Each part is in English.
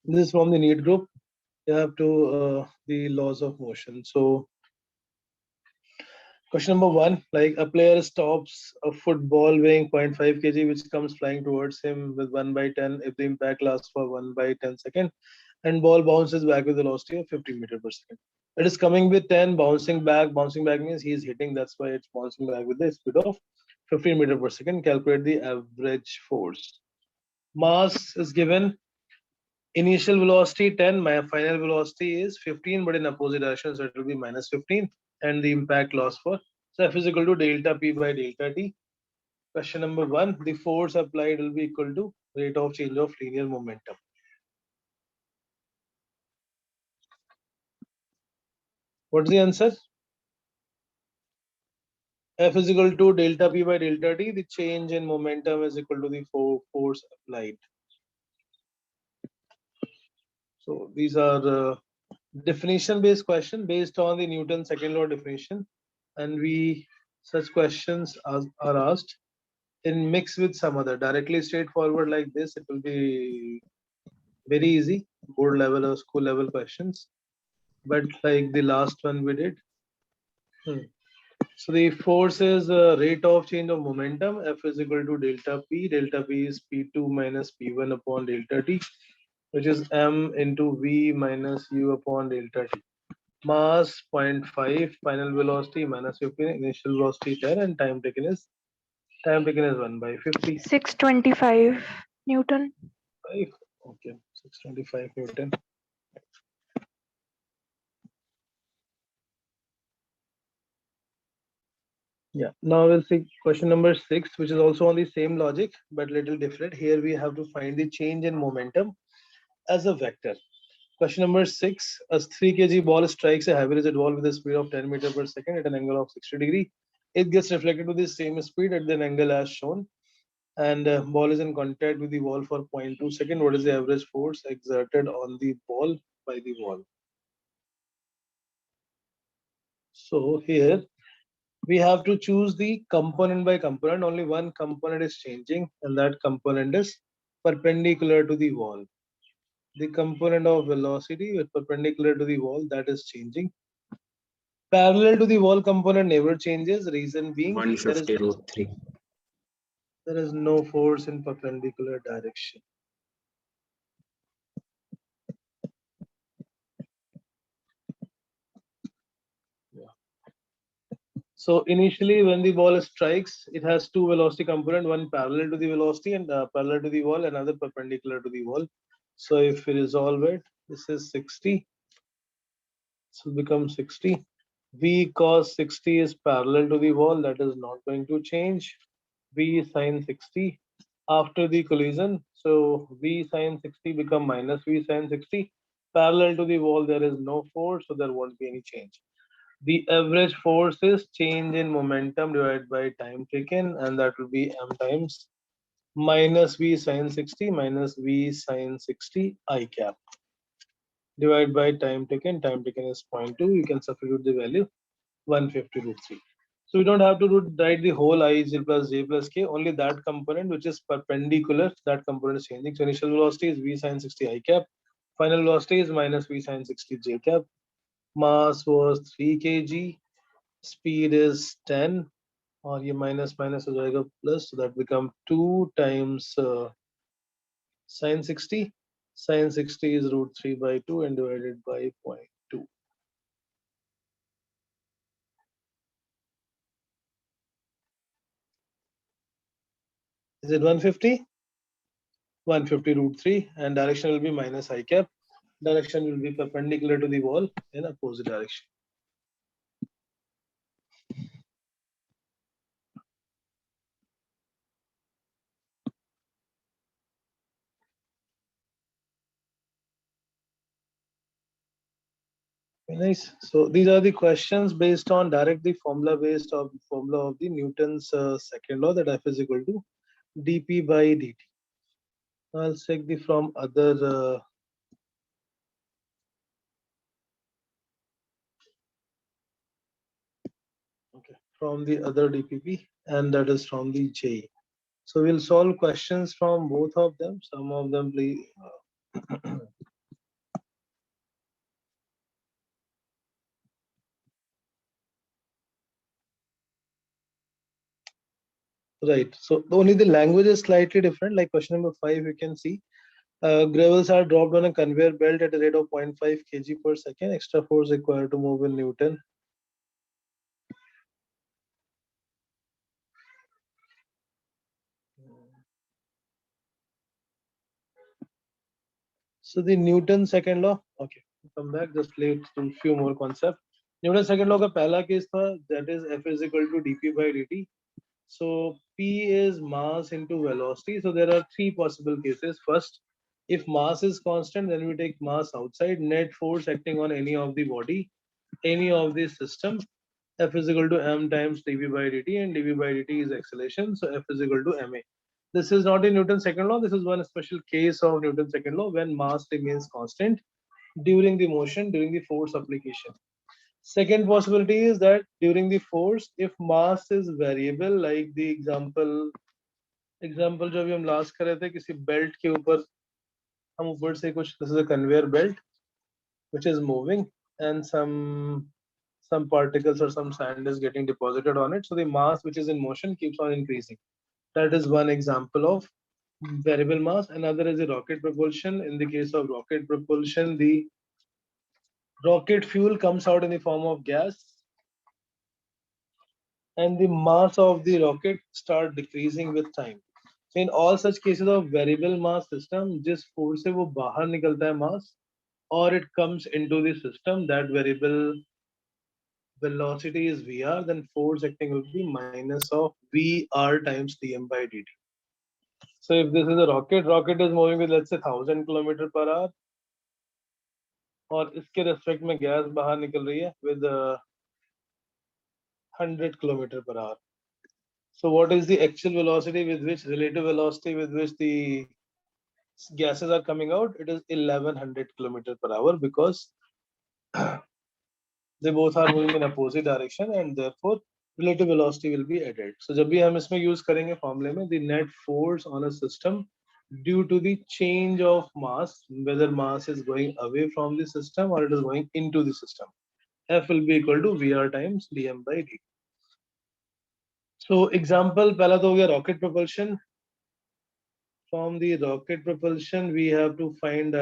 This is from the NEET group. You have to the laws of motion. So question number one, like a player stops a football weighing 0.5 kg which comes flying towards him with 1 by 10 if the impact lasts for 1 by 10 seconds and ball bounces back with velocity of 50 meter per second. It is coming with 10, bouncing back. Bouncing back means he is hitting, that's why it's bouncing back with the speed of 15 meter per second. Calculate the average force. Mass is given. Initial velocity 10, my final velocity is 15, but in opposite direction, so it will be minus 15, and the impact loss for, so F is equal to delta P by delta T. Question number one, the force applied will be equal to rate of change of linear momentum. What's the answer? F is equal to delta P by delta T. The change in momentum is equal to the force applied. So these are definition based question based on the Newton's second law definition, and we such questions are asked in mix with some other directly straightforward like this. It will be very easy board level or school level questions, but like the last one we did. So the force is rate of change of momentum. F is equal to delta P. Delta P is P2 minus P1 upon delta T, which is M into V minus U upon delta T. Mass 0.5, final velocity minus 15, initial velocity 10, and time taken is 1 by 50. 625 Newton. 5. Okay, 625 Newton. Yeah, now we'll see question number 6, which is also on the same logic but little different. Here we have to find the change in momentum as a vector. Question number 6, a 3 kg ball strikes a heavy rigid wall with a speed of 10 meter per second at an angle of 60 degree. It gets reflected with the same speed at the angle as shown, and ball is in contact with the wall for 0.2 second. What is the average force exerted on the ball by the wall? So here we have to choose the component by component. Only one component is changing, and that component is perpendicular to the wall. The component of velocity with perpendicular to the wall, that is changing. Parallel to the wall component never changes. Reason being 150 root 3. There is no force in perpendicular direction. So initially, when the ball strikes, it has two velocity component, one parallel to the velocity and parallel to the wall, another perpendicular to the wall. So if we resolve it, this is 60. So it becomes 60. V cos 60 is parallel to the wall. That is not going to change. V sin 60 after the collision. So V sin 60 become minus V sin 60. Parallel to the wall, there is no force, so there won't be any change. The average force is change in momentum divided by time taken, and that will be m times minus V sin 60 minus V sin 60 I cap divided by time taken. Time taken is 0.2. You can substitute the value 150 root 3. So we don't have to write the whole IZ plus J plus K, only that component which is perpendicular, that component is changing. So initial velocity is V sin 60 I cap, final velocity is minus V sin 60 J cap. Mass was 3 kg, speed is 10, और ये minus minus हो जाएगा plus, so that become 2 times sin 60. Sin 60 is root 3 by 2 and divided by 0.2. Is it 150? 150 root 3, and direction will be minus I cap. Direction will be perpendicular to the wall in opposite direction. Nice. So these are the questions based on directly formula based of formula of the Newton's second law, that F is equal to dP by dt. I'll check the from other from the other DPP, and that is from the J. So we'll solve questions from both of them. Some of them, please. Right. So only the language is slightly different. Like question number 5, you can see gravels are dropped on a conveyor belt at a rate of 0.5 kg per second. Extra force required to move in Newton. So the Newton second law. Okay, come back. Just let's do few more concepts. Newton second law का पहला case था, that is F is equal to dp by dt. So P is mass into velocity. So there are three possible cases. First, if mass is constant, then we take mass outside. Net force acting on any of the body, any of the system. F is equal to m times dv by dt, and dv by dt is acceleration. So F is equal to ma. This is not in Newton's second law. This is one special case of Newton's second law when mass remains constant during the motion, during the force application. Second possibility is that during the force, if mass is variable, like the example जो अभी हम last कर रहे थे, किसी belt के ऊपर हम ऊपर से कुछ, this is a conveyor belt which is moving, and some particles or some sand is getting deposited on it. So the mass which is in motion keeps on increasing. That is one example of variable mass. Another is the rocket propulsion. In the case of rocket propulsion, the rocket fuel comes out in the form of gas, and the mass of the rocket start decreasing with time. So in all such cases of variable mass system, जिस force से वो बाहर निकलता है mass, or it comes into the system, that variable velocity is Vr, then force acting will be minus of Vr times dm by dt. So if this is a rocket is moving with, let's say, 1000 km per hour, और इसके respect में gas बाहर निकल रही है with 100 km per hour. So what is the actual velocity with which, relative velocity with which the gases are coming out? It is 1100 km per hour, because they both are moving in opposite direction, and therefore relative velocity will be added. So जब भी हम इसमें use करेंगे formula में, the net force on a system due to the change of mass, whether mass is going away from the system or it is going into the system, F will be equal to Vr times dm by dt. So example पहला तो हो गया rocket propulsion. From the rocket propulsion, we have to find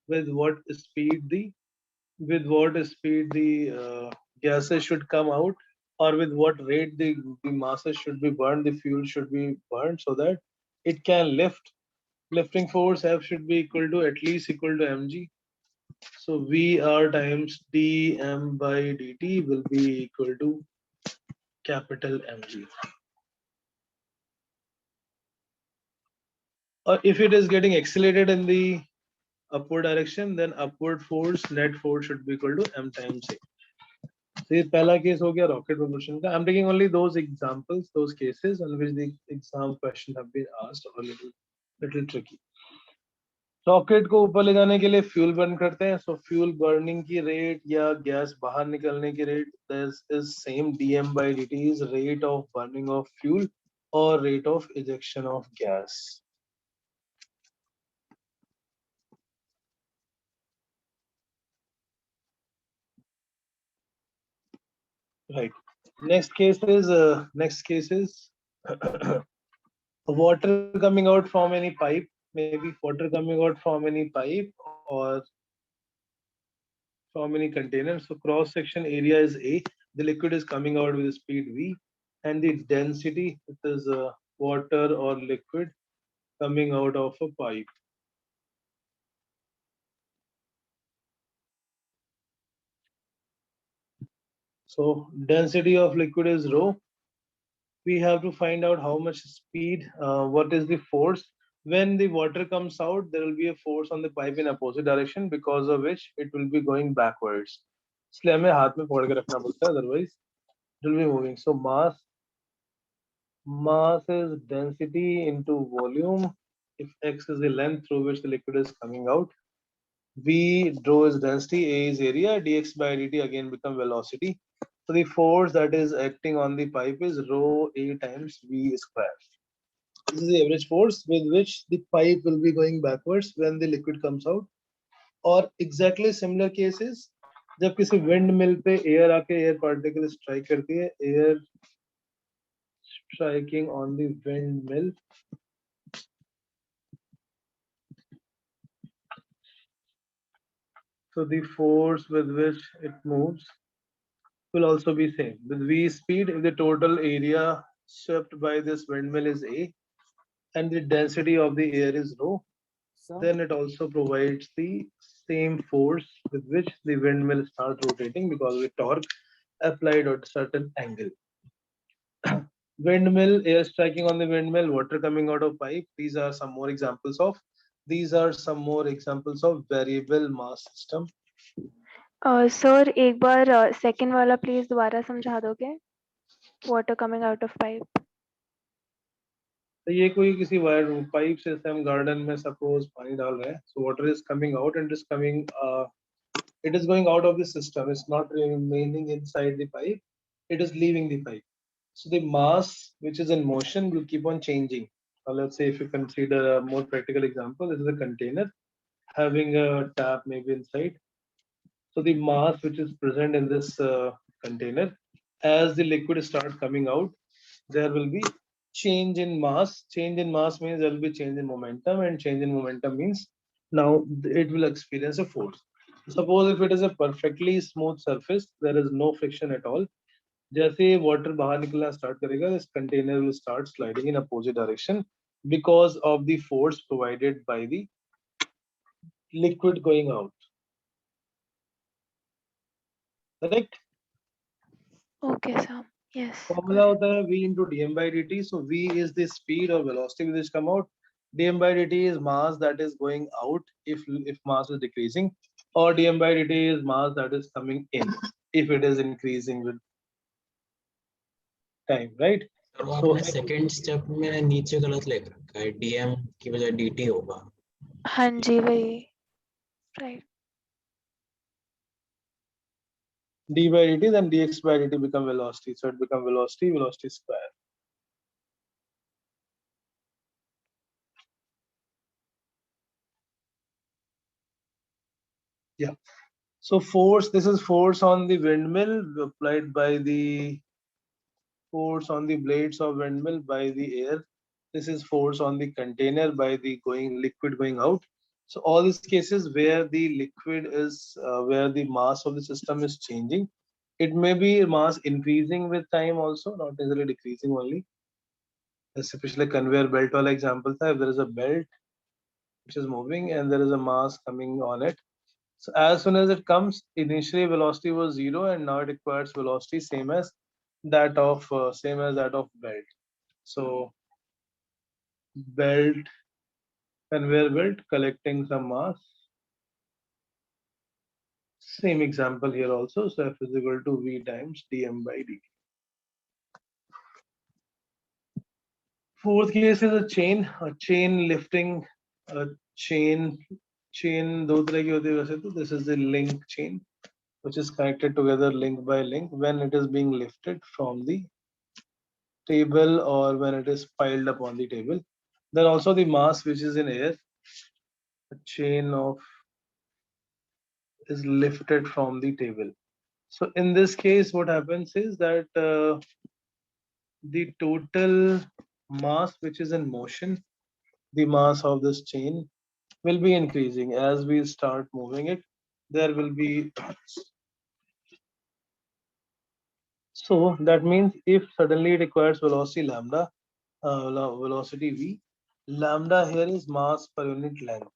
with what speed the gases should come out, or with what rate the masses should be burned, the fuel should be burned, so that it can lift. Lifting force F should be equal to, at least equal to mg. So Vr times dm by dt will be equal to capital mg. Or if it is getting accelerated in the upward direction, then upward force, net force should be equal to m times a. So ये पहला case हो गया rocket propulsion का. I'm taking only those examples, those cases on which the exam question have been asked, or little tricky. Rocket को ऊपर ले जाने के लिए फ्यूल बर्न करते हैं. सो फ्यूल बर्निंग की रेट या गैस बाहर निकलने की rate is same. dm by dt is rate of burning of fuel or rate of ejection of gas. Right. Next case is water coming out from any pipe. Maybe water coming out from any pipe or from any container. So cross section area is A. The liquid is coming out with speed V, and the density, it is water or liquid coming out of a pipe. So density of liquid is rho. We have to find out how much speed, what is the force. When the water comes out, there will be a force on the pipe in opposite direction, because of which it will be going backwards. इसलिए हमें हाथ में पकड़ के रखना पड़ता है, otherwise it will be moving. So mass is density into volume. If x is the length through which the liquid is coming out, v rho is density, a is area, dx by dt again become velocity. So the force that is acting on the pipe is rho a times v square. This is the average force with which the pipe will be going backwards when the liquid comes out. और exactly similar cases जब किसी windmill पे air आके air particle strike करती है, air striking on the windmill, so the force with which it moves will also be same. With v speed, if the total area swept by this windmill is a and the density of the air is rho, then it also provides the same force with which the windmill starts rotating because of the torque applied at a certain angle. Windmill, air striking on the windmill, water coming out of pipe. These are some more examples of variable mass system. Sir एक बार second वाला please दोबारा समझा दोगे? Water coming out of pipe. तो ये कोई किसी wire pipe से हम गार्डन में सपोज पानी डाल रहे हैं, so water is coming out and it is going out of the system. It's not remaining inside the pipe. It is leaving the pipe. So the mass which is in motion will keep on changing. Let's say if you consider a more practical example, this is a container having a tap maybe inside. So the mass which is present in this container, as the liquid starts coming out, there will be change in mass. Change in mass means there will be change in momentum, and change in momentum means now it will experience a force. Suppose if it is a perfectly smooth surface, there is no friction at all. जैसे water बाहर निकलना start करेगा, this container will start sliding in opposite direction because of the force provided by the liquid going out. Correct? Okay, sir. Yes. Formula होता है v into dm by dt. So v is the speed or velocity which come out. dm by dt is mass that is going out if mass is decreasing, or dm by dt is mass that is coming in if it is increasing with time, right? और आपने second step में नीचे गलत लिख रखा है, DM की बजाय डीटी होगा. हाँ जी वही. Right. d by dt, then dx by dt become velocity, so it become velocity square. Yeah, so force, this is force on the windmill applied by the force on the blades of windmill by the air. This is force on the container by the liquid going out. So all these cases where the liquid is where the mass of the system is changing, it may be mass increasing with time also, not necessarily decreasing only. Especially conveyor belt wala example tha, if there is a belt which is moving and there is a mass coming on it. So as soon as it comes, initially velocity was 0 and now it requires velocity same as that of belt. So belt, conveyor belt collecting some mass. Same example here also. So F is equal to V times dm by dt. Fourth case is a chain lifting, a chain दो तरह की होती है वैसे तो. This is the link chain which is connected together link by link when it is being lifted from the table or when it is piled up on the table. Then also the mass which is in air, a chain of is lifted from the table. So in this case what happens is that the total mass which is in motion, the mass of this chain will be increasing as we start moving it. There will be, so that means if suddenly it requires velocity lambda, velocity v, lambda here is mass per unit length.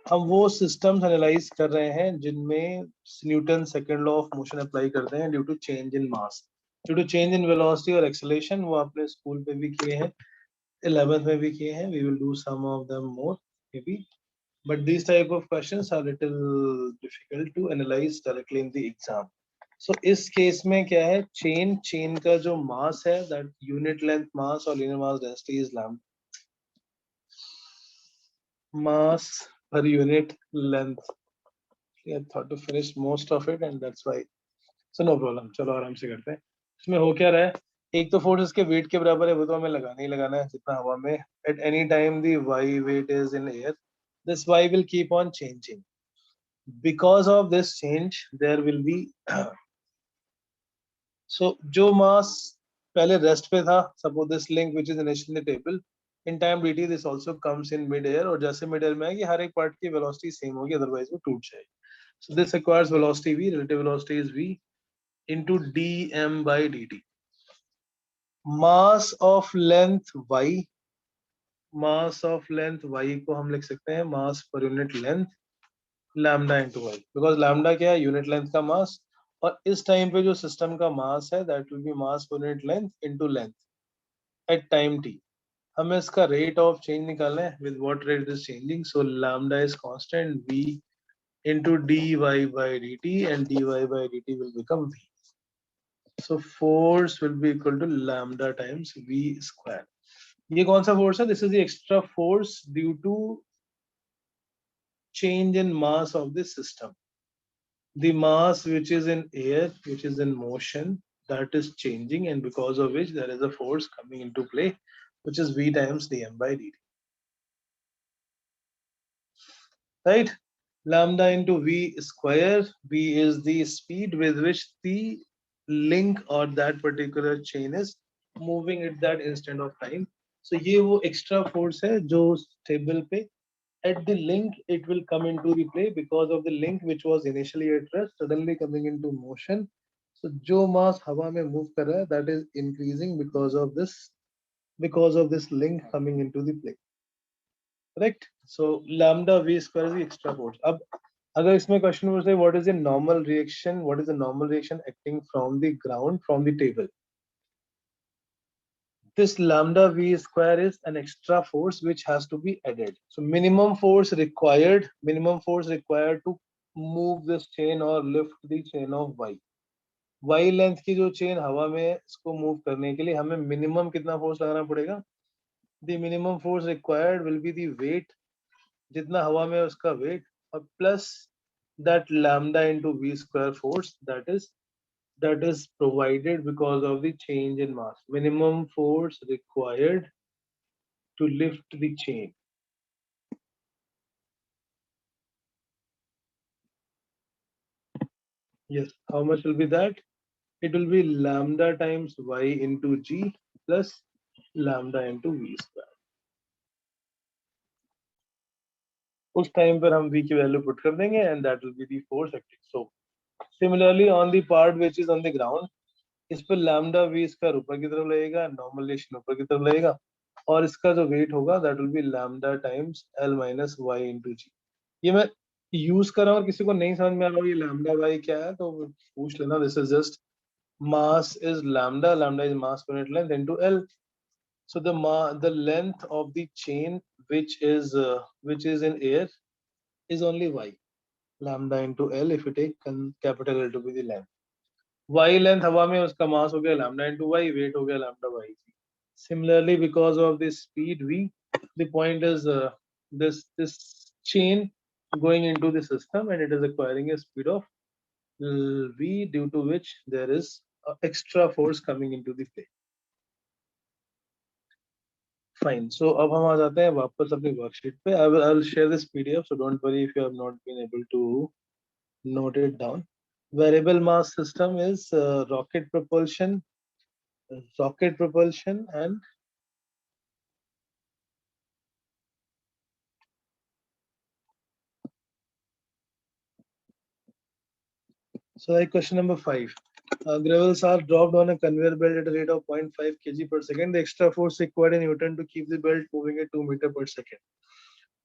हम वो systems analyze कर रहे हैं जिनमें Newton second law of motion apply करते हैं due to change in mass, due to change in velocity और acceleration. वो आपने स्कूल पे भी किए हैं, 11th में भी किए हैं. We will do some of them more maybe, but these type of questions are little difficult to analyze directly in the exam. So इस केस में क्या है, चेन का जो मास है, that unit length mass or linear mass density is lambda, mass per unit length. I thought to finish most of it and that's why. So no problem, चलो आराम से करते हैं. इसमें हो क्या रहा है, एक तो फोर्स इसके वेट के बराबर है, वो तो हमें लगाना ही लगाना है जितना हवा में. At any time the y weight is in air, this y will keep on changing. Because of this change there will be so जो mass पहले रेस्ट पे था, suppose this link which is initially in the table, in time dt this also comes in mid air, और जैसे mid air में आएगी हर एक part की velocity सेम होगी, otherwise वो टूट जाएगी. So this requires velocity v, relative velocity is v into dm by dt. Mass of length y, mass of length y को हम लिख सकते हैं mass per unit length lambda into y, because lambda क्या है, unit length का mass, और इस टाइम पे जो सिस्टम का मास है that will be mass per unit length into length at time t. हमें इसका rate of change निकालना है, with what rate it is changing, so lambda is constant v into dy by dt, and dy by dt will become v. So force will be equal to lambda times v square. ये कौन सा force है? This is the extra force due to change in mass of the system. The mass which is in air, which is in motion, that is changing, and because of which there is a force coming into play, which is v times dm by dt. Right? Lambda into v square. V is the speed with which the link or that particular chain is moving at that instant of time. So ये वो extra force है जो table पे at the link it will come into the play, because of the link which was initially at rest suddenly coming into motion. So जो mass हवा में move कर रहा है, that is increasing because of this link coming into the play. Correct? So lambda v square is the extra force. अब अगर इसमें question पूछे what is the normal reaction, what is the normal reaction acting from the ground, from the table, this lambda v square is an extra force which has to be added. So minimum force required to move this chain or lift the chain of y length की जो chain हवा में इसको move करने के लिए हमें minimum कितना फोर्स लगाना पड़ेगा? The minimum force required will be the weight, जितना हवा में उसका वेट, और plus that lambda into v square force that is provided because of the change in mass. Minimum force required to lift the chain. Yes, how much will be that? It will be lambda times y into g plus lambda into v square. उस time पर हम v की value put कर देंगे and that will be the force acting. So similarly on the part which is on the ground, इस पर lambda v square ऊपर की तरफ लगेगा, नॉर्मल रिएक्शन ऊपर की तरफ लगेगा, और इसका जो वेट होगा that will be lambda times l minus y into g. ये मैं यूज कर रहा हूँ, और किसी को नहीं समझ में आ रहा ये lambda y क्या है तो पूछ लेना. This is just mass is lambda is mass per unit length into l. So the length of the chain which is in air is only y, lambda into l, if you take capital L to be the length. Y length हवा में उसका mass हो गया lambda into y, weight हो गया lambda y. Similarly, because of this speed v, the point is this chain going into the system, and it is acquiring a speed of v, due to which there is extra force coming into the play. Fine. So अब हम आ जाते हैं वापस अपनी worksheet पे. I will share this PDF, so don't worry if you have not been able to note it down. Variable mass system is rocket propulsion, and so like question number 5. Gravels are dropped on a conveyor belt at a rate of 0.5 kg per second. The extra force required in Newton to keep the belt moving at 2 meter per second.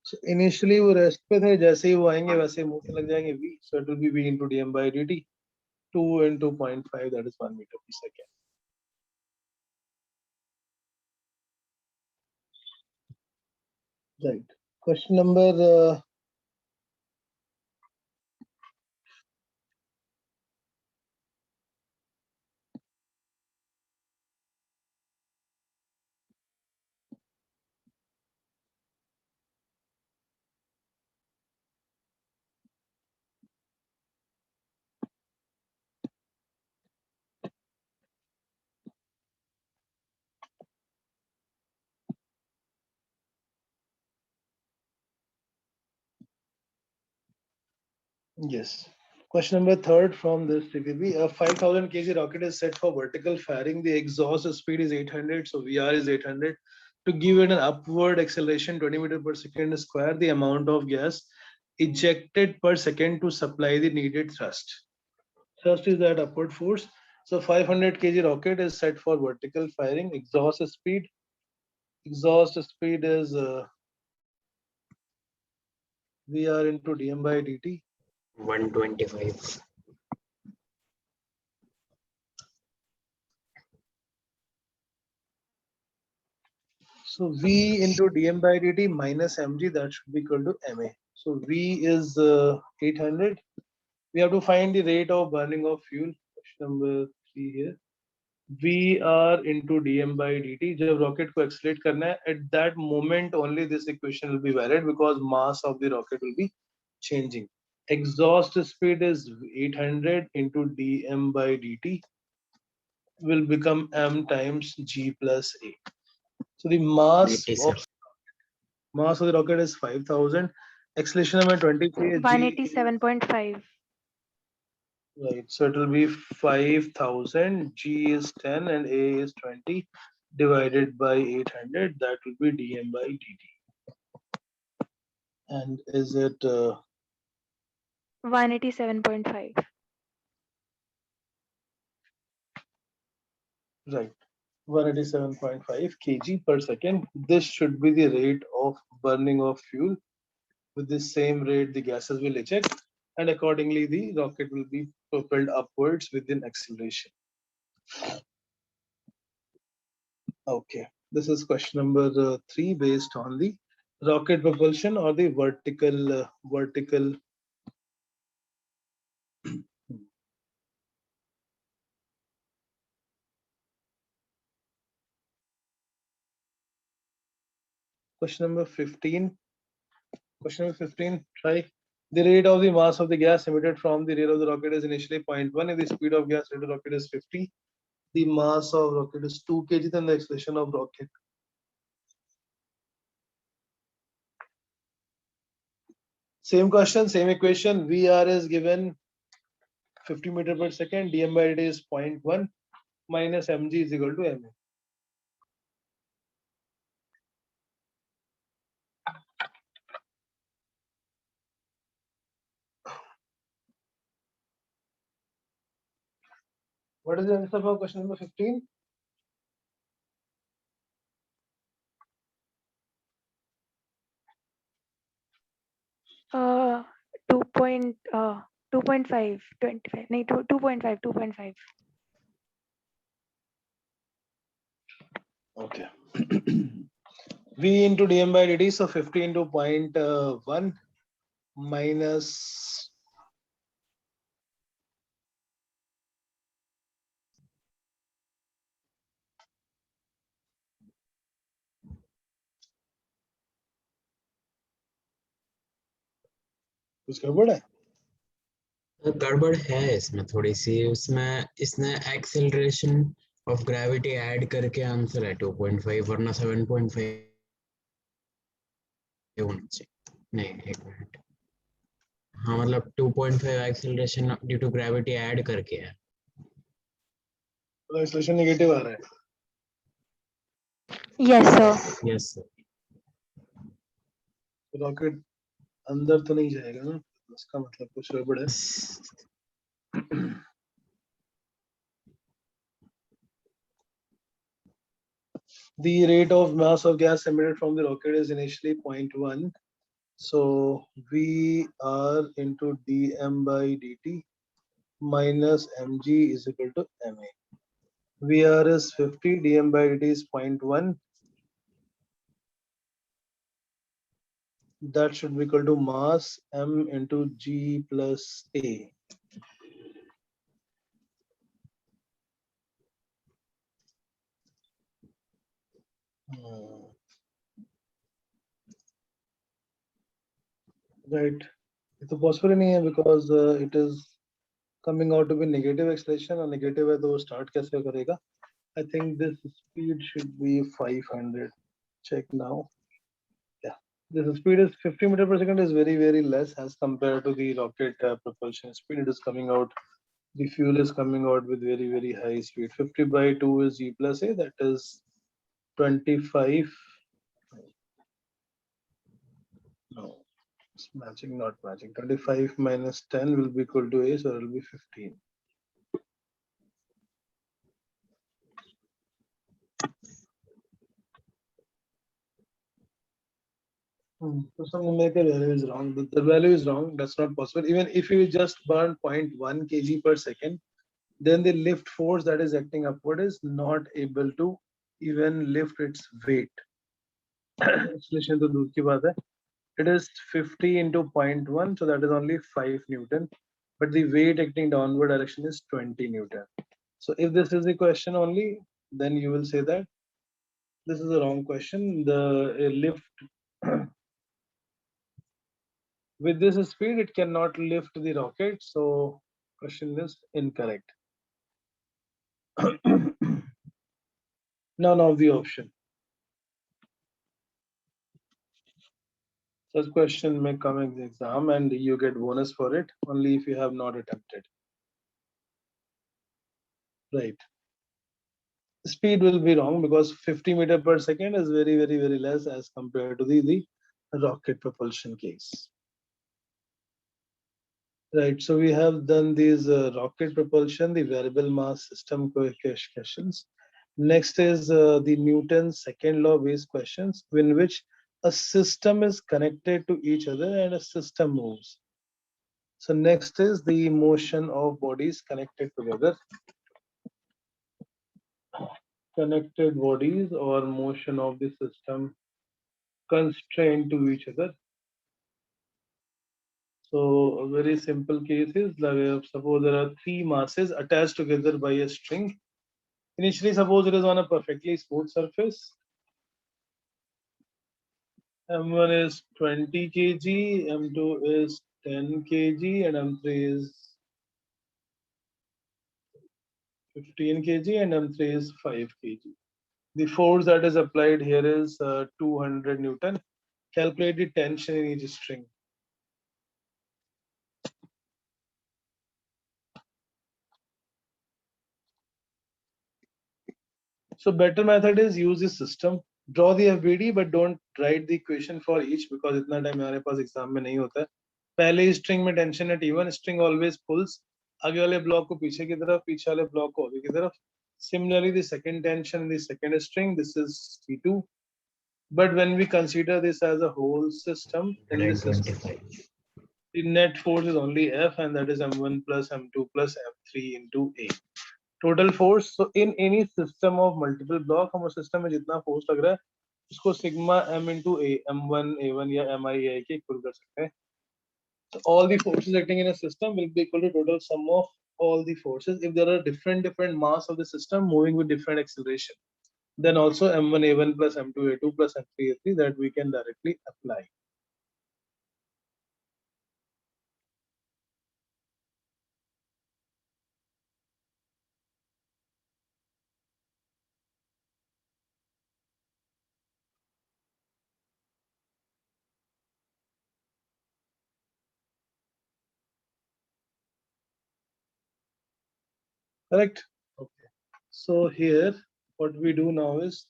So initially वो rest पे थे, जैसे ही वो आएंगे वैसे move लग जाएंगे v. So it will be v into dm by dt. 2 into 0.5, that is 1 meter per second. Right. Question number Yes. Question number third from this TPP. A 5,000 kg rocket is set for vertical firing. The exhaust speed is 800, so VR is 800. To give it an upward acceleration 20 meter per second square, the amount of gas ejected per second to supply the needed thrust. Thrust is that upward force. So 500 kg rocket is set for vertical firing. Exhaust speed is VR into dm by dt. 125. So V into dm by dt minus mg, that should be equal to ma. So V is 800. We have to find the rate of burning of fuel. Question number 3 here. VR into dm by dt. जब rocket को accelerate करना है, at that moment only this equation will be valid because mass of the rocket will be changing. Exhaust speed is 800 into dm by dt will become m times g plus a. So the mass of the rocket is 5,000. Acceleration number 23 is g. 187.5. Right. So it will be 5,000. G is 10 and A is 20 divided by 800. That will be dm by dt. And is it 187.5. right? 187.5 kg per second. This should be the rate of burning of fuel. With the same rate, the gases will eject, and accordingly, the rocket will be propelled upwards within acceleration. Okay, this is question number 3 based on the rocket propulsion or the vertical. Question number 15. Question number 15. Try. The rate of the mass of the gas emitted from the rear of the rocket is initially 0.1. If the speed of gas rate of the rocket is 50, the mass of rocket is 2 kg, then the acceleration of rocket. Same question, same equation. VR is given 50 meter per second. dm by dt is 0.1 minus mg is equal to ma. What is the answer for question number 15? Uh, 2.5, 25. No, 2.5. Okay. V into dm by dt, so 50 into 0.1 minus कुछ गड़बड़ है? गड़बड़ है इसमें थोड़ी सी, उसमें इसने acceleration of gravity add करके आंसर है 2.5, वरना 7.5 होना चाहिए। नहीं, एक मिनट, हाँ मतलब 2.5 acceleration due to gravity add करके है। तो एक्सेलरेशन नेगेटिव आ रहा है। Yes, sir. Yes sir. Rocket अंदर तो नहीं जाएगा ना, उसका मतलब कुछ गड़बड़ है। The rate of mass of gas emitted from the rocket is initially 0.1. So VR into dm by dt minus mg is equal to ma. VR is 50, dm by dt is 0.1. That should be equal to mass m into g plus a. Right. It's possible नहीं है because it is coming out to be negative acceleration और negative है तो वो start कैसे करेगा? I think this speed should be 500. Check now. Yeah, This speed is 50 meter per second is very less as compared to the rocket propulsion speed. It is coming out, the fuel is coming out with very high speed. 50 by 2 is G plus A, that is 25. No, it's matching, not matching. 25 minus 10 will be equal to A, so it will be 15. So some numerical value is wrong. The value is wrong. That's not possible. Even if you just burn 0.1 kg per second, then the lift force that is acting upward is not able to even lift its weight. Acceleration to दूर की बात है. It is 50 into 0.1, so that is only 5 Newton. But the weight acting downward direction is 20 Newton. So if this is the question only, then you will say that this is a wrong question. The lift with this speed, it cannot lift the rocket. So question is incorrect. None of the option. Such question may come in the exam and you get bonus for it only if you have not attempted. Right. Speed will be wrong because 50 meter per second is very less as compared to the rocket propulsion case. Right, so we have done these rocket propulsion, the variable mass system questions. Next is the Newton's second law based questions in which a system is connected to each other and a system moves. So next is the motion of bodies connected together. Connected bodies or motion of the system constrained to each other. So a very simple case is like, suppose there are three masses attached together by a string. Initially, suppose it is on a perfectly smooth surface. M1 is 20 kg, M2 is 10 kg, and M3 is 15 kg, and M3 is 5 kg. The force that is applied here is 200 Newton. Calculate the tension in each string. So better method is use this system. Draw the FBD, but don't write the equation for each because इतना time हमारे पास exam में नहीं होता है. पहले string में tension है T1, string always pulls. आगे वाले block को पीछे की तरफ, पीछे वाले block को आगे की तरफ. Similarly, the second tension in the second string, this is T2. But when we consider this as a whole system, in this system, the net force is only F, and that is M1 plus M2 plus M3 into A. Total force. So in any system of multiple block, हम उस system में जितना force लग रहा है, उसको sigma m into A, M1 A1 या MI AI के equal कर सकते हैं. So all the forces acting in a system will be equal to total sum of all the forces. If there are different mass of the system moving with different acceleration, then also M1 A1 plus M2 A2 plus M3 A3 that we can directly apply. Correct? Okay. So here, what we do now is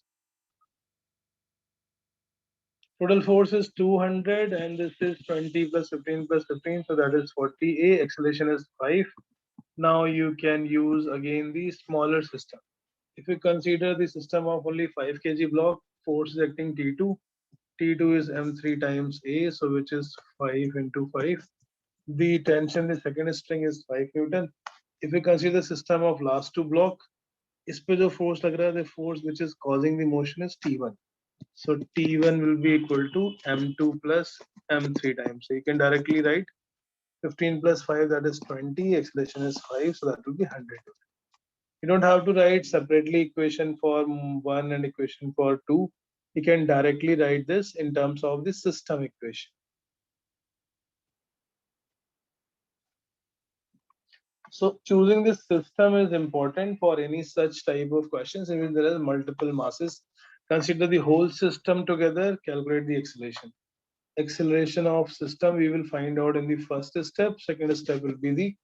total force is 200 and this is 20 plus 15 plus 15. So that is 40A. Acceleration is 5. Now you can use again the smaller system. If you consider the system of only 5 kg block, force is acting T2. T2 is M3 times A, so which is 5 into 5. The tension in the second string is 5 Newton. If you consider the system of last two block, इस पे जो force लग रहा है, the force which is causing the motion is T1. So T1 will be equal to M2 plus M3 times. So you can directly write 15 plus 5, that is 20. Acceleration is 5, so that will be 100. You don't have to write separately equation for 1 and equation for 2. You can directly write this in terms of the system equation. So choosing this system is important for any such type of questions. If there are multiple masses, consider the whole system together, calculate the acceleration. acceleration of system we will find out in the first step. Second step will be the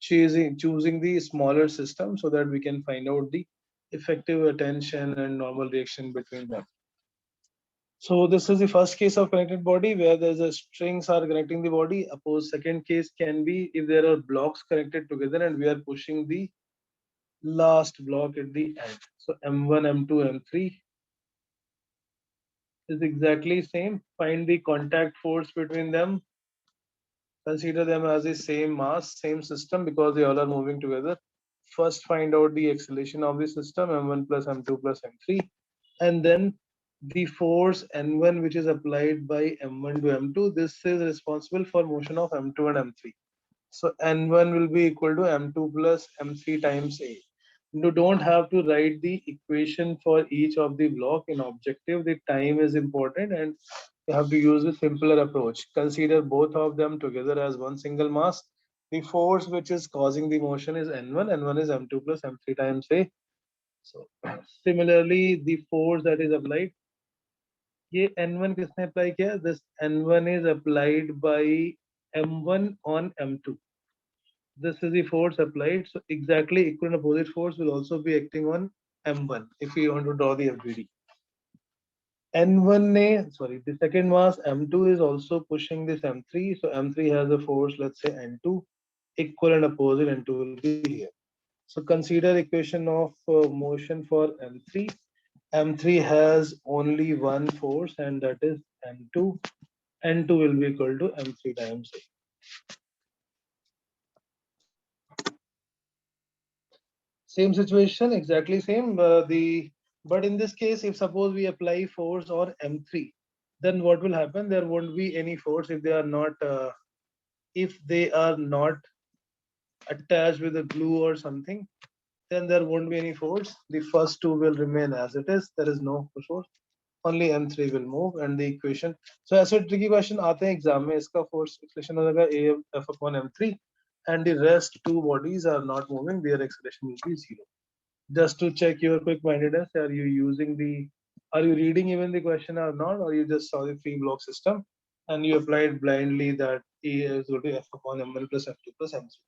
choosing the smaller system so that we can find out the effective attention and normal reaction between them. So this is the first case of connected body where there's a strings are connecting the body. Suppose second case can be if there are blocks connected together and we are pushing the last block at the end. So M1, M2, M3 is exactly same. Find the contact force between them. Consider them as the same mass, same system because they all are moving together. First find out the acceleration of the system M1 plus M2 plus M3 and then the force N1 which is applied by M1 to M2. This is responsible for motion of M2 and M3. So N1 will be equal to M2 plus M3 times A. You don't have to write the equation for each of the block in objective. The time is important and you have to use a simpler approach. Consider both of them together as one single mass. The force which is causing the motion is N1. N1 is M2 plus M3 times A. So similarly, the force that is applied, ये N1 किसने apply किया? This N1 is applied by M1 on M2. This is the force applied. So exactly equal and opposite force will also be acting on M1 if we want to draw the FBD. N1 the second mass M2 is also pushing this M3. So M3 has a force, let's say N2, equal and opposite N2 will be here. So consider equation of motion for M3. M3 has only one force and that is N2. N2 will be equal to M3 times A. Same situation, exactly same. But in this case, if suppose we apply force on M3, then what will happen? There won't be any force if they are not attached with a glue or something. Then there won't be any force. The first two will remain as it is. There is no force. Only M3 will move and the equation. So ऐसे tricky question आते हैं exam में. इसका force acceleration हो जाएगा A F upon M3 and the rest two bodies are not moving. Their acceleration will be 0. Just to check your quick mindedness, are you reading even the question or not, or you just saw the three block system and you applied blindly that E is equal to F upon M1 plus F2 plus M3.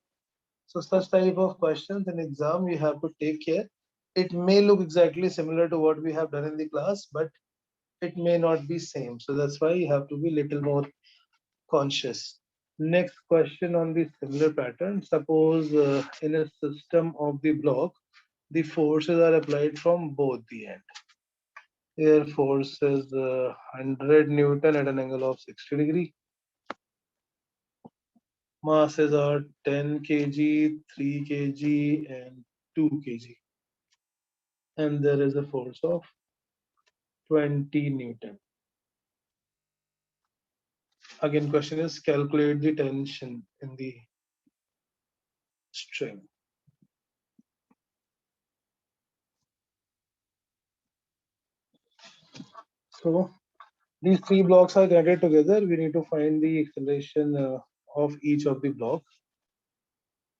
So such type of questions in exam you have to take care. It may look exactly similar to what we have done in the class, but it may not be same. So that's why you have to be little more conscious. Next question on the similar pattern. Suppose in a system of the block, the forces are applied from both the end. Here force is 100 Newton at an angle of 60 degree. Masses are 10 kg, 3 kg and 2 kg. And there is a force of 20 Newton. Again, question is calculate the tension in the string. So these three blocks are connected together. We need to find the acceleration of each of the blocks.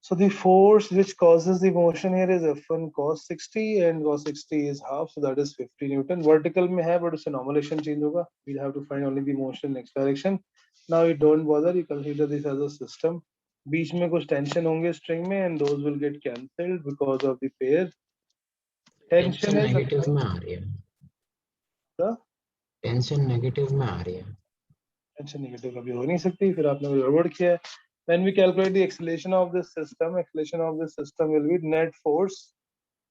So the force which causes the motion here is F1 cos 60 and cos 60 is half, so that is 50 Newton. Vertical may have, but it's a normalization change hoga. We'll have to find only the motion next direction. Now you don't bother, you consider this as a system. बीच में कुछ tension होंगे string में and those will get cancelled because of the pair. Tension is negative में आ रही है. the tension negative में आ रही है. tension negative कभी हो नहीं सकती, फिर आपने गड़बड़ किया है. When we calculate the acceleration of this system, acceleration of this system will be net force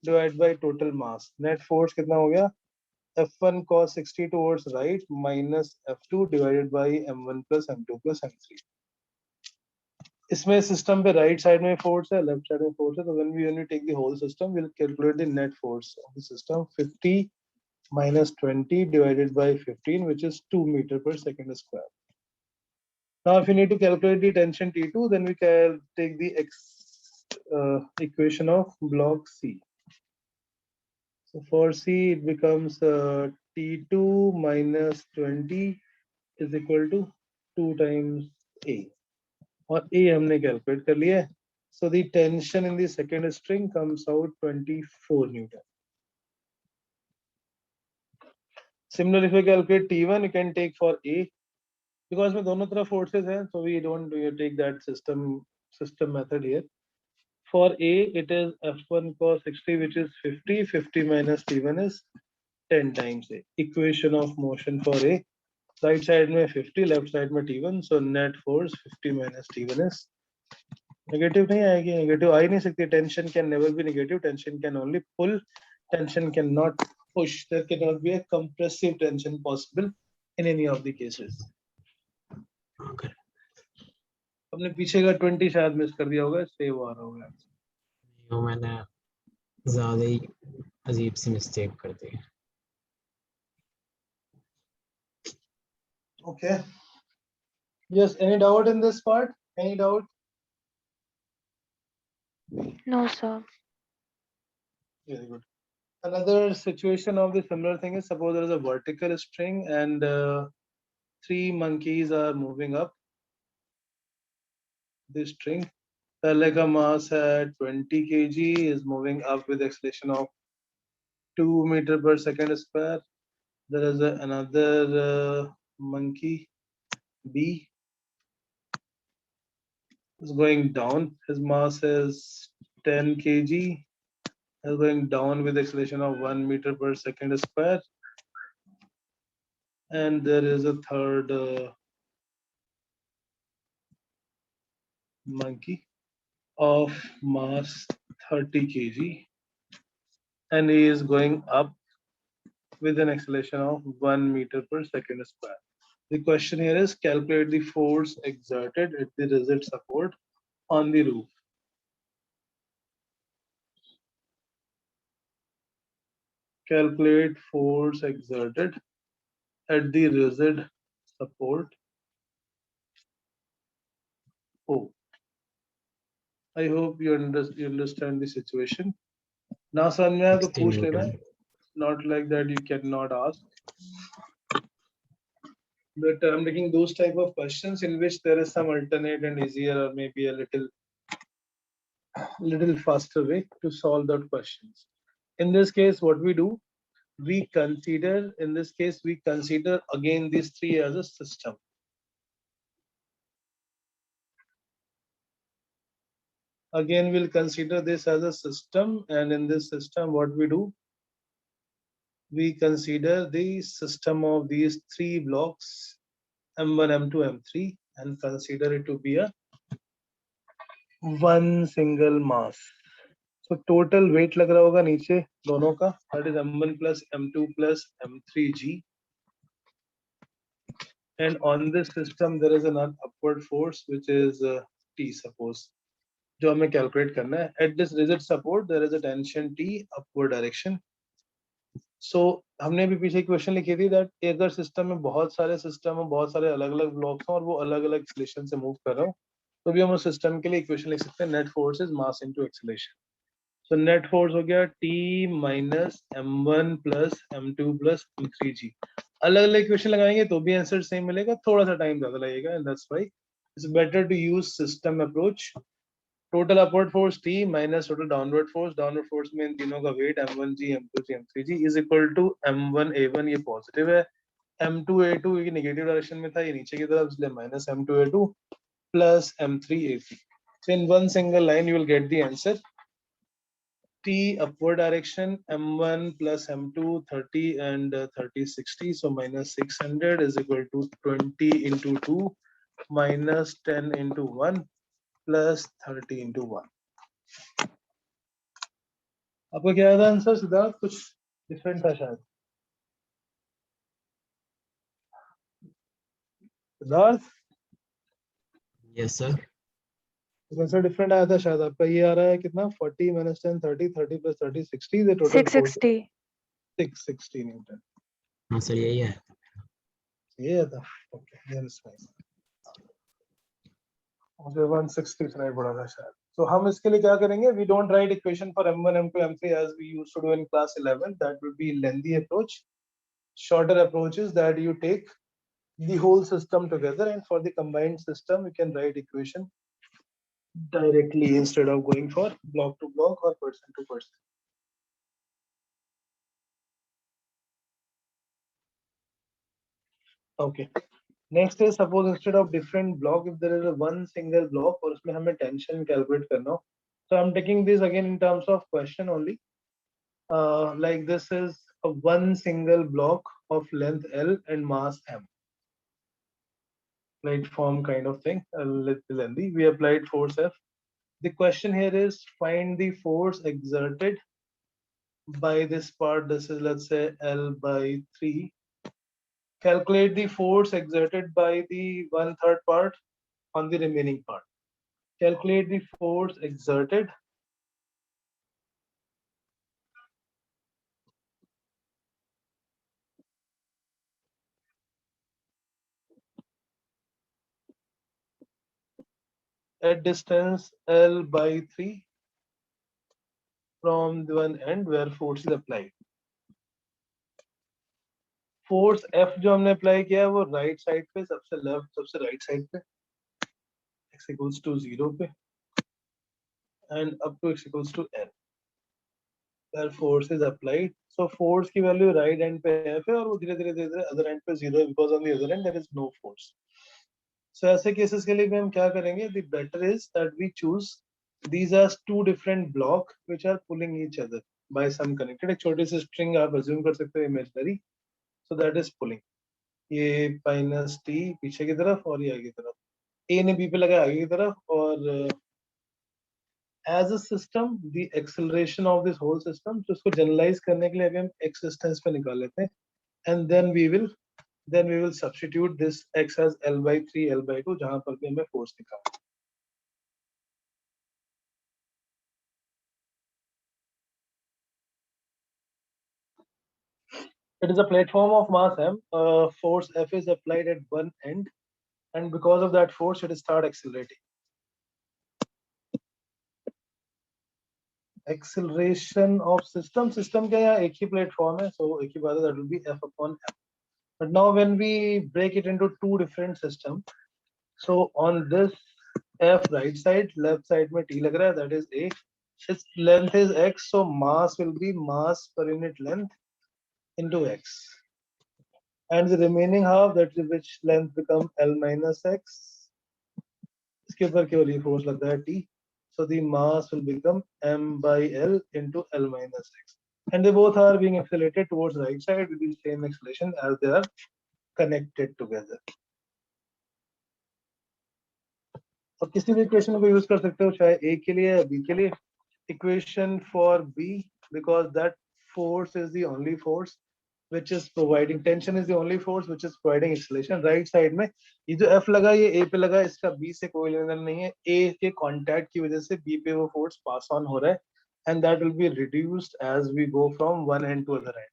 divided by total mass. Net force कितना हो गया? F1 cos 60 towards right minus F2 divided by M1 plus M2 plus M3. इसमें system पे right side में force है, left side में force है. So when we take the whole system, we'll calculate the net force of the system. 50 minus 20 divided by 15, which is 2 meter per second square. Now, if you need to calculate the tension T2, then we can take the equation of block C. So for C, it becomes T2 minus 20 is equal to 2 times A. Or A हमने calculate कर लिया है. So the tension in the second string comes out 24 Newton. Similarly, if you calculate T1, you can take for A. because में दोनों तरफ forces हैं, so we don't take that system method here. For A, it is F1 cos 60, which is 50. 50 minus T1 is 10 times A. Equation of motion for A. Right side में 50, left side में T1. So net force 50 minus T1 is negative नहीं आएगी, negative आ ही नहीं सकती. Tension can never be negative. Tension can only pull. Tension cannot push. There cannot be a compressive tension possible in any of the cases. अगर हमने पीछे का 20 शायद miss कर दिया होगा, सेव आ रहा होगा. तो मैंने ज्यादा ही अजीब सी मिस्टेक कर दी. Okay. Yes, any doubt in this part? Any doubt? No, sir. Very good. Another situation of the similar thing is, suppose there is a vertical string and 3 monkeys are moving up this string. पहले का mass है 20 kg, is moving up with acceleration of 2 meter per second square. There is another monkey B is going down. His mass is 10 kg. Is going down with acceleration of 1 meter per second square. And there is a third monkey of mass 30 kg, and he is going up with an acceleration of 1 meter per second square. The question here is, calculate the force exerted at the rigid support on the roof. Calculate force exerted at the rigid support O. I hope you understand the situation. Now, Sanya, to 60 push lena. Newton. Not like that you cannot ask. But I'm taking those type of questions in which there is some alternate and easier or maybe a little faster way to solve that questions. In this case, what we do, we consider again these three as a system. Again, we'll consider this as a system, and in this system, what we do, we consider the system of these three blocks, M1, M2, M3, and consider it to be a one single mass. So total weight लग रहा होगा नीचे दोनों का, that is M1 plus M2 plus M3G. And on this system there is an upward force which is T, suppose, जो हमें calculate करना है. At this rigid support there is a tension T upward direction. So हमने भी पीछे question लिखी थी that अगर सिस्टम में बहुत सारे सिस्टम हो, बहुत सारे अलग अलग ब्लॉक्स हो और वो अलग अलग एक्सेलरेशन से मूव कर रहे हो, तो भी हम उस सिस्टम के लिए इक्वेशन लिख सकते हैं, net force is mass into acceleration. So net force हो गया T minus M1 plus M2 plus M3G. अलग अलग इक्वेशन लगाएंगे तो भी आंसर सेम मिलेगा, थोड़ा सा टाइम ज्यादा लगेगा, and that's why it's better to use system approach. Total upward force T minus total downward force में इन तीनों का wait M1G, M2G, M3G is equal to M1A1, ये पॉजिटिव है, M2A2 ये नेगेटिव डायरेक्शन में था, ये नीचे की तरफ, इसलिए minus M2A2 plus M3A3. So in one single line you will get the answer. T upward direction, M1 plus M2 30 and 30 60, so minus 600 is equal to 20 into 2 minus 10 into 1 plus 30 into 1. आपको क्या था answer Siddharth? कुछ different था शायद. Siddharth, Yes, sir. Answer different आया था शायद आपका. ये आ रहा है कितना, 40 minus 10 30, 30 plus 30 60, the total 660. 660 Newton. हाँ सर यही है. ये था. Okay, then it's fine. मुझे 165 पड़ा था शायद. So हम इसके लिए क्या करेंगे? We don't write equation for M1, M2, M3 as we used to do in class 11. That would be lengthy approach. Shorter approach is that you take the whole system together, and for the combined system you can write equation directly instead of going for block to block or person to person. Okay. Next is suppose instead of different block, if there is a one single block और उसमें हमें tension calculate करना हो, so I'm taking this again in terms of question only. Like this is a one single block of length L and mass M. Platform kind of thing, a little lengthy. We applied force F. The question here is find the force exerted by this part. This is, let's say, L by 3. Calculate the force exerted by the 1/3 part on the remaining part. Calculate the force exerted at distance L by 3 from the one end where force is applied. Force F जो हमने apply किया है वो right side पे, सबसे left, सबसे right side पे, x equals to 0 पे and up to x equals to n where force is applied. So force की वैल्यू राइट एंड पे F है और वो धीरे धीरे धीरे धीरे अदर एंड पे 0 है because on the other end there is no force. So ऐसे केसेस के लिए भी हम क्या करेंगे? The better is that we choose these are two different block which are pulling each other by some connected. एक छोटी सी string आप assume कर सकते हो imaginary. So that is pulling. ये माइनस टी पीछे की तरफ और ये आगे की तरफ, ए ने बी पे लगा आगे की तरफ, और as a system the acceleration of this whole system, तो इसको जनरलाइज करने के लिए अभी हम एक्स डिस्टेंस पे निकाल लेते हैं and then we will substitute this x as L by 3 L by 2 जहां पर भी हमें फोर्स निकालना है. It is a platform of mass m. Force F is applied at one end, and because of that force, it start accelerating. Acceleration of system क्या यहाँ एक ही platform है, so एक ही बात है, that will be F upon m. But now when we break it into two different systems, so on this F right side, left side में T लग रहा है, that is A. Its length is x, so mass will be mass per unit length into x, and the remaining half, that is which length become L minus x. इसके ऊपर केवल ये force लगता है T, so the mass will become m by L into L minus x, and they both are being accelerated towards right side with the same acceleration as they are connected together. और किसी भी equation को use कर सकते हो, चाहे ए के लिए या बी के लिए. Equation for B, because that force is the only force which is providing tension, is the only force which is providing acceleration. Right side में ये जो F लगा, ये A पे लगा, इसका B से कोई लेना नहीं है. A के कांटेक्ट की वजह से B पे वो फोर्स पास ऑन हो रहा है, and that will be reduced as we go from one end to other end.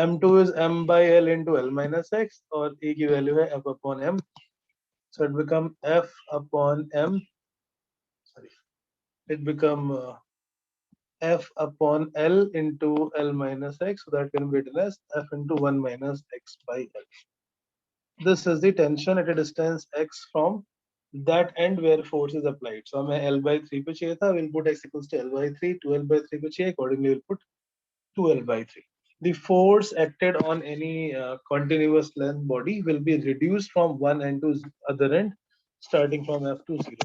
M2 is m by L into L minus x, और A की वैल्यू है F upon m. So it become F upon m. Sorry, it become F upon L into L minus x. So that can be written as F into 1 minus x by L. This is the tension at a distance x from that end where force is applied. So हमें L by 3 पे चाहिए था. We'll put x equals to L by 3. 2L by 3 पे चाहिए. Accordingly, we'll put 2L by 3. The force acted on any continuous length body will be reduced from one end to other end, starting from F to 0.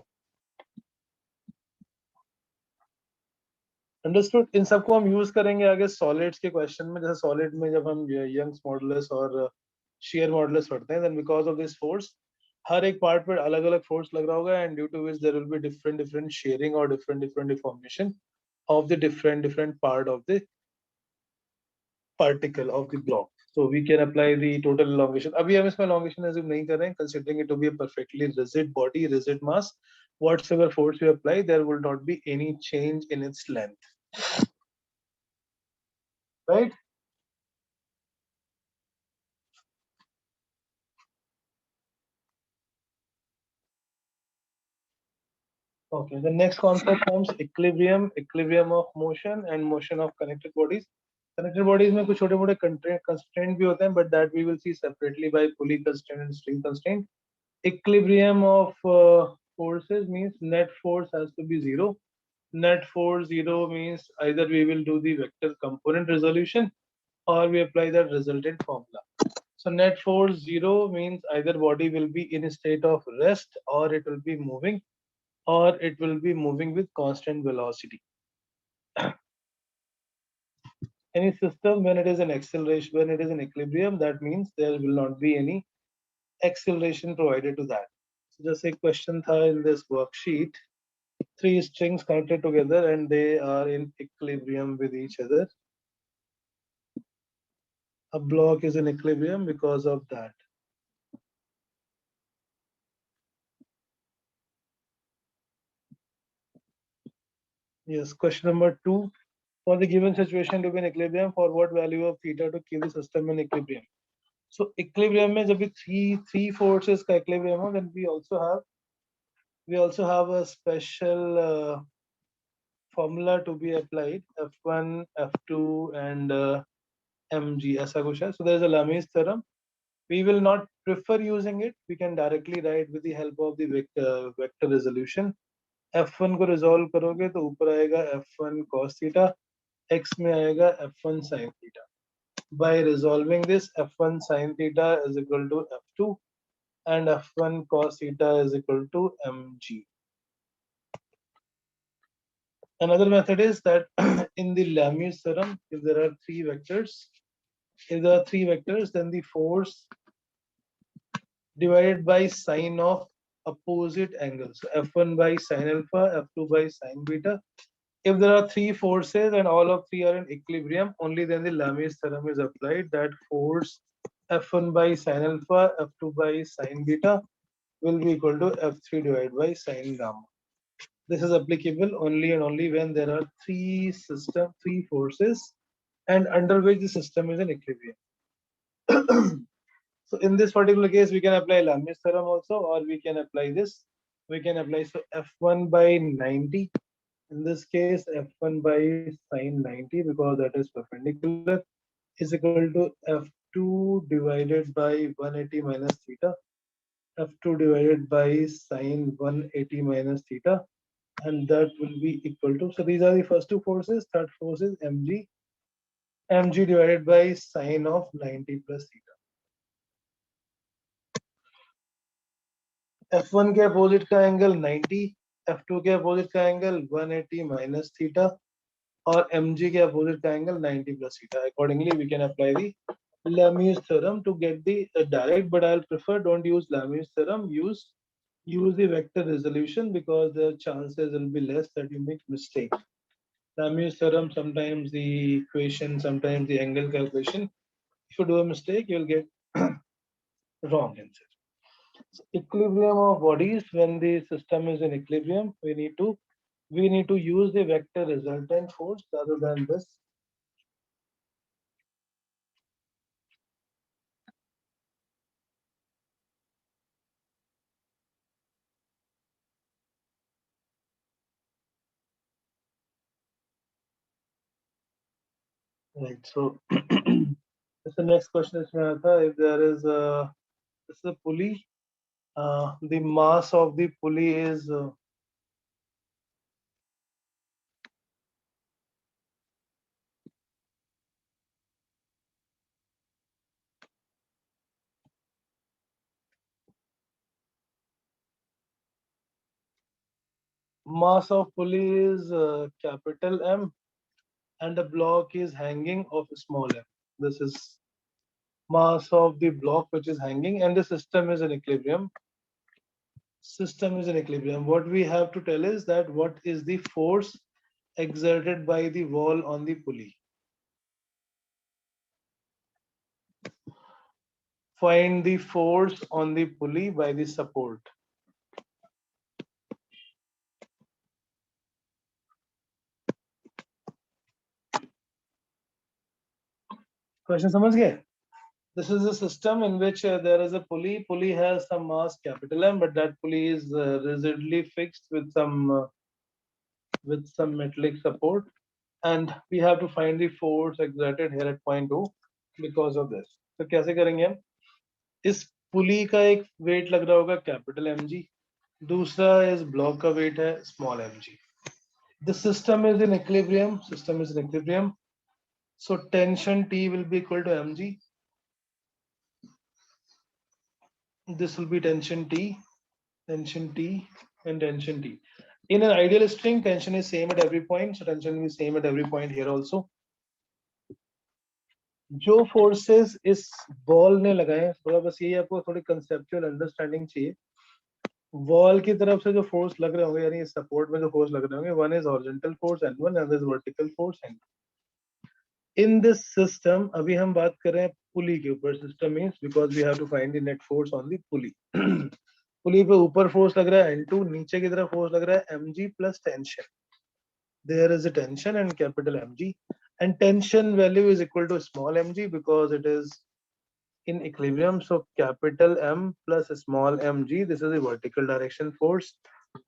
Understood. इन सबको हम use करेंगे आगे solids के question में. जैसे solid में जब हम यंग्स मॉडुलस और शेयर मॉडुलस पढ़ते हैं, then because of this force हर एक पार्ट पर अलग अलग फोर्स लग रहा होगा, and due to which there will be different different shearing और different different deformation of the different different part of the particle of the block. So we can apply the total elongation. अभी हम इसमें elongation assume नहीं कर रहे हैं, considering it to be a perfectly rigid body, rigid mass. Whatever force you apply, there will not be any change in its length. Right? Okay. The next concept comes equilibrium, equilibrium of motion and motion of connected bodies. Connected bodies में कुछ छोटे मोटे constraint भी होते हैं, but that we will see separately by pulley constraint and string constraint. Equilibrium of forces means net force has to be 0. Net force 0 means either we will do the vector component resolution or we apply that resultant formula. So net force 0 means either body will be in a state of rest, or it will be moving, or it will be moving with constant velocity. Any system, when it is in acceleration, when it is in equilibrium, that means there will not be any acceleration provided to that. So just a question tha in this worksheet, 3 strings connected together and they are in equilibrium with each other. A block is in equilibrium because of that. Yes, question number 2. For the given situation to be in equilibrium, for what value of theta to keep the system in equilibrium? So equilibrium में जब भी three forces का equilibrium हो, then we also have a special formula to be applied, F1, F2, and mg ऐसा कुछ है. So there is a Lami's theorem. We will not prefer using it. We can directly write with the help of the vector resolution. F1 को resolve करोगे तो ऊपर आएगा F1 cos theta, x में आएगा F1 sin theta. By resolving this, F1 sin theta is equal to F2 and F1 cos theta is equal to mg. Another method is that in the Lami's theorem, if there are three vectors, then the force divided by sine of opposite angles. So F1 by sine alpha, F2 by sine beta. If there are three forces and all of three are in equilibrium, only then the Lami's theorem is applied, that force F1 by sine alpha, F2 by sine beta will be equal to F3 divided by sine gamma. This is applicable only and only when there are three forces and under which the system is in equilibrium. So in this particular case, we can apply Lami's theorem also, or we can apply this. We can apply so F1 by 90. In this case, F1 by sine 90, because that is perpendicular, is equal to F2 divided by 180 minus theta. F2 divided by sine 180 minus theta, and that will be equal to, so these are the first two forces. Third force is mg divided by sine of 90 plus theta. F1 के opposite का angle 90, F2 के opposite का angle 180 minus theta, और mg के opposite का angle 90 plus theta. Accordingly, we can apply the Lami's theorem to get the direct, but I'll prefer don't use Lami's theorem. Use the vector resolution, because the chances will be less that you make mistake. Lami's theorem, sometimes the equation, sometimes the angle calculation. If you do a mistake, you'll get wrong answer. So equilibrium of bodies, when the system is in equilibrium, we need to use the vector resultant force rather than this. Right. So that's the next question. If there is this is a pulley, the mass of the pulley is capital M, and the block is hanging of small m. This is mass of the block which is hanging, and the system is in equilibrium. What we have to tell is that what is the force exerted by the wall on the pulley. Find the force on the pulley by the support. Question समझ गए? This is a system in which there is a pulley. Pulley has some mass capital M, but that pulley is rigidly fixed with some metallic support, and we have to find the force exerted here at point O because of this. So कैसे करेंगे हम? इस पुली का एक wait लग रहा होगा capital mg, दूसरा इस ब्लॉक का वेट है small mg. The system is in equilibrium. So tension T will be equal to mg. this will be tension T, and tension T. In an ideal string, tension is same at every point, so tension will be same at every point here also. जो forces इस wall ने लगाए, थोड़ा बस यही आपको थोड़ी conceptual understanding चाहिए. वॉल की तरफ से जो फोर्स लग रहे होंगे, यानी सपोर्ट में जो फोर्स लग रहे होंगे, one is horizontal force N1 and is vertical force N2. In this system अभी हम बात कर रहे हैं पुली के ऊपर. System means because we have to find the net force on the pulley. Pulley पे ऊपर फोर्स लग रहा है N2, नीचे की तरफ फोर्स लग रहा है mg plus tension. There is a tension and capital mg, and tension value is equal to small mg because it is in equilibrium. So capital M plus small mg, this is a vertical direction force.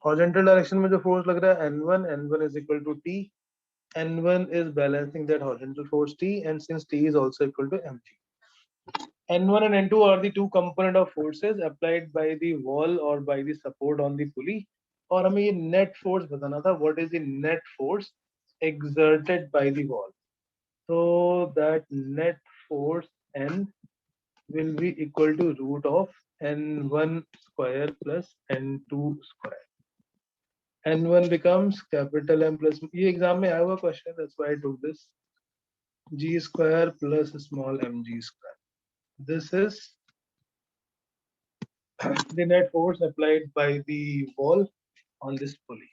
Horizontal direction में जो force लग रहा है N1 is equal to T. N1 is balancing that horizontal force T, and since T is also equal to mg. N1 and N2 are the two component of forces applied by the wall or by the support on the pulley. और हमें ये net force बताना था. What is the net force exerted by the wall? So that net force N will be equal to root of N1 square plus N2 square. N1 becomes capital M plus, ये exam में आया हुआ question, that's why I took this, G square plus small mg square. This is the net force applied by the wall on this pulley.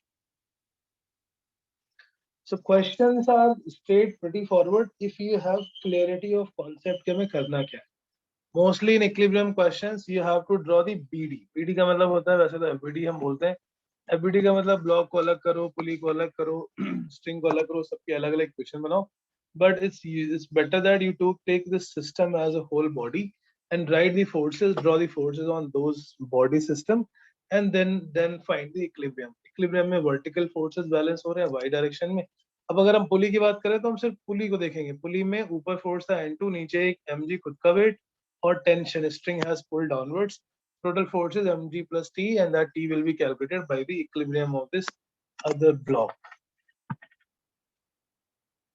So questions are straight pretty forward if you have clarity of concept के में करना क्या है. Mostly in equilibrium questions you have to draw the BD. BD का मतलब होता है, वैसे तो FBD हम बोलते हैं. FBD का मतलब ब्लॉक को अलग करो, पुली को अलग करो, स्ट्रिंग को अलग करो, सबके अलग अलग इक्वेशन बनाओ. But it's better that you take this system as a whole body and write the forces, draw the forces on those body system, and then find the equilibrium. Equilibrium में vertical forces balance हो रहे हैं y direction में. अब अगर हम पुली की बात करें तो हम सिर्फ पुली को देखेंगे. पुली में ऊपर फोर्स था N2, नीचे एक mg खुद का वेट और tension, string has pulled downwards. Total force is mg plus T, and that T will be calculated by the equilibrium of this other block.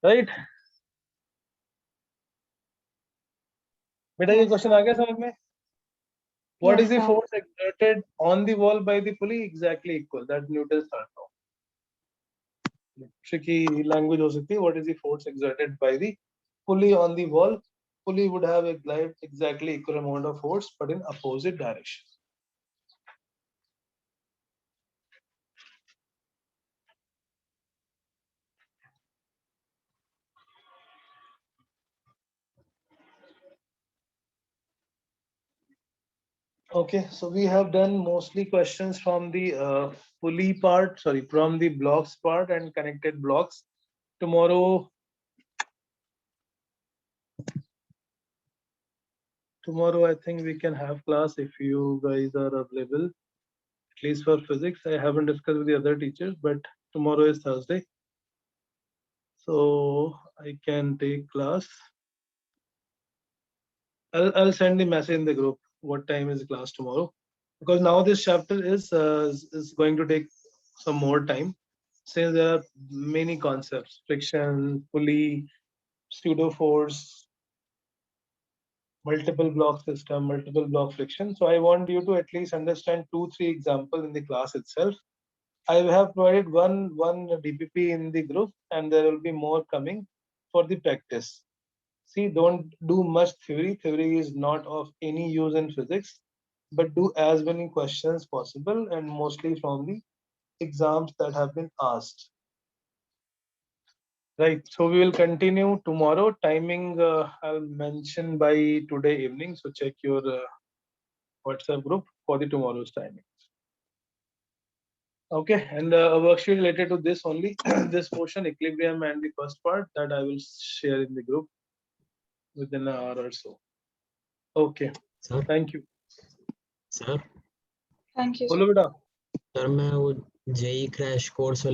Right? बेटा ये क्वेश्चन आ गया समझ में? What Yes, is the sir. force exerted on the wall by the pulley? Exactly equal. That's Newton's third law. Tricky language हो सकती है. What is the force exerted by the pulley on the wall? Pulley would have applied exactly equal amount of force, but in opposite direction. Okay, so we have done mostly questions from the pulley part, sorry, from the blocks part and connected blocks. Tomorrow I think we can have class if you guys are available, at least for physics. I haven't discussed with the other teachers, but tomorrow is Thursday, so I can take class. I'll send the message in the group what time is class tomorrow, because now this chapter is going to take some more time, since there are many concepts: friction, pulley, pseudo force, multiple block system, multiple block friction. So I want you to at least understand 2-3 examples in the class itself. I have provided one DPP in the group, and there will be more coming for the practice. See, don't do much theory. Theory is not of any use in physics, but do as many questions possible, and mostly from the exams that have been asked. Right, so we will continue tomorrow. Timing I'll mention by today evening, so check your WhatsApp group for the tomorrow's timing. Okay, and a worksheet related to this only, this portion, equilibrium and the first part, that I will share in the group within an hour or so. Okay, sir thank you. Sir Thank you. बोलो बेटा. Sir मैं वो JEE crash course